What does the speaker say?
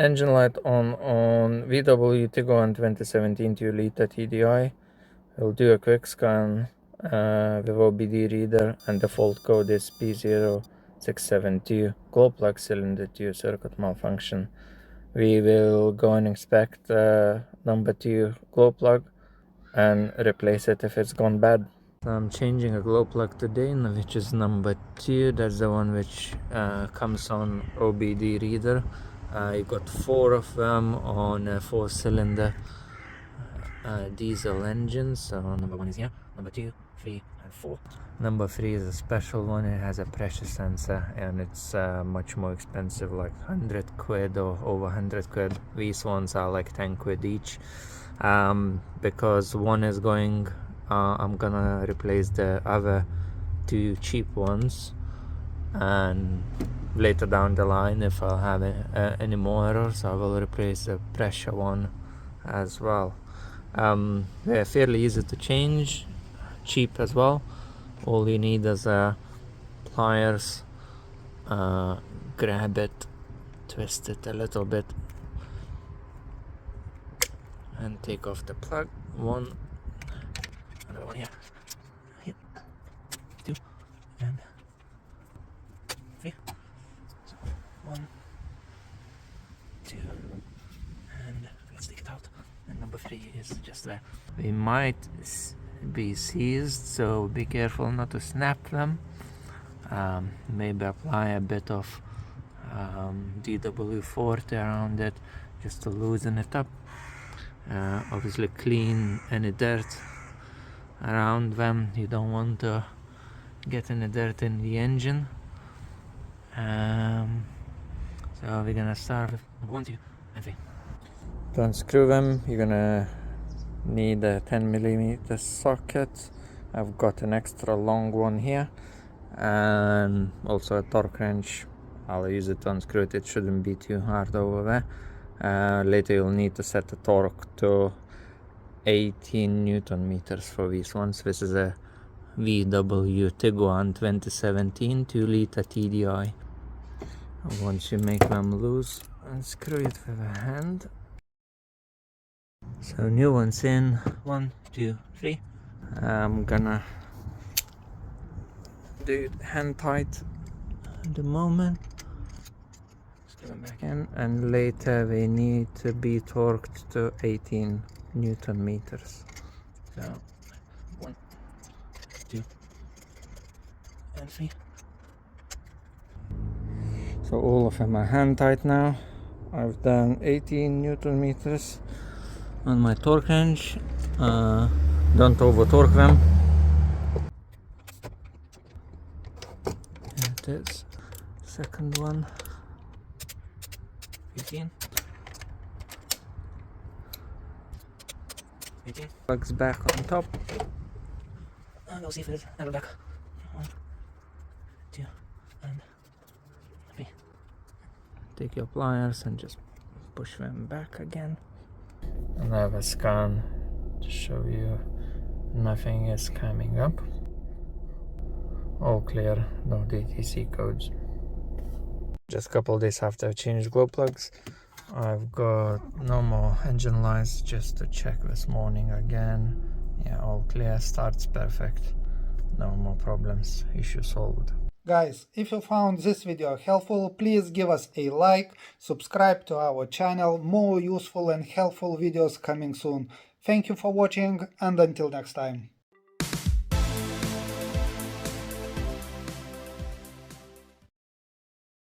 Engine light on VW Tiguan 2017 2-liter TDI. We'll do a quick scan with OBD reader, and the fault code is P0672, glow plug cylinder 2 circuit malfunction. We will go and inspect number 2 glow plug and replace it if it's gone bad. So I'm changing a glow plug today, which is number 2. That's the one which comes on OBD reader. You got 4 of them on a 4-cylinder diesel engine. So number 1 is here, number 2, 3 and 4. Number 3 is a special one. It has a pressure sensor and it's much more expensive, like 100 quid or over 100 quid. These ones are like 10 quid each. Because one is going, I'm gonna replace the other 2 cheap ones, and later down the line, if I have any more errors, I will replace the pressure one as well. They're fairly easy to change, cheap as well. All you need is pliers, grab it, twist it a little bit and take off the plug. One, another one here, 2 and 3. So 1, 2, and let's take it out. And number 3 is just there. They might be seized, so be careful not to snap them. Maybe apply a bit of DW40 around it just to loosen it up. Obviously clean any dirt around them. You don't want to get any dirt in the engine. So we're gonna start with 1, 2 and 3. To unscrew them, you're gonna need a 10mm socket. I've got an extra long one here, and also a torque wrench. I'll use it to unscrew it. It shouldn't be too hard over there. Later you'll need to set the torque to 18 Newton meters for these ones. This is a VW Tiguan 2017 2-liter TDI. Once you make them loose, unscrew it with a hand. So new one's in. 1, 2, 3. I'm gonna do it hand tight at the moment. Screw them back in, and later they need to be torqued to 18 Newton meters. So 1, 2 and 3. So all of them are hand tight now. I've done 18 Newton meters on my torque wrench. Don't over torque them. Here it is. Second one. 15. 18. Plugs back on top. And we'll see if it's ever back. 1, 2 and 3. Take your pliers and just push them back again. And I have a scan to show you nothing is coming up. All clear, no DTC codes. Just a couple of days after I changed glow plugs, I've got no more engine lights, just to check this morning again. Yeah, all clear, starts perfect, no more problems, issue solved. Guys, if you found this video helpful, please give us a like, subscribe to our channel, more useful and helpful videos coming soon. Thank you for watching, and until next time.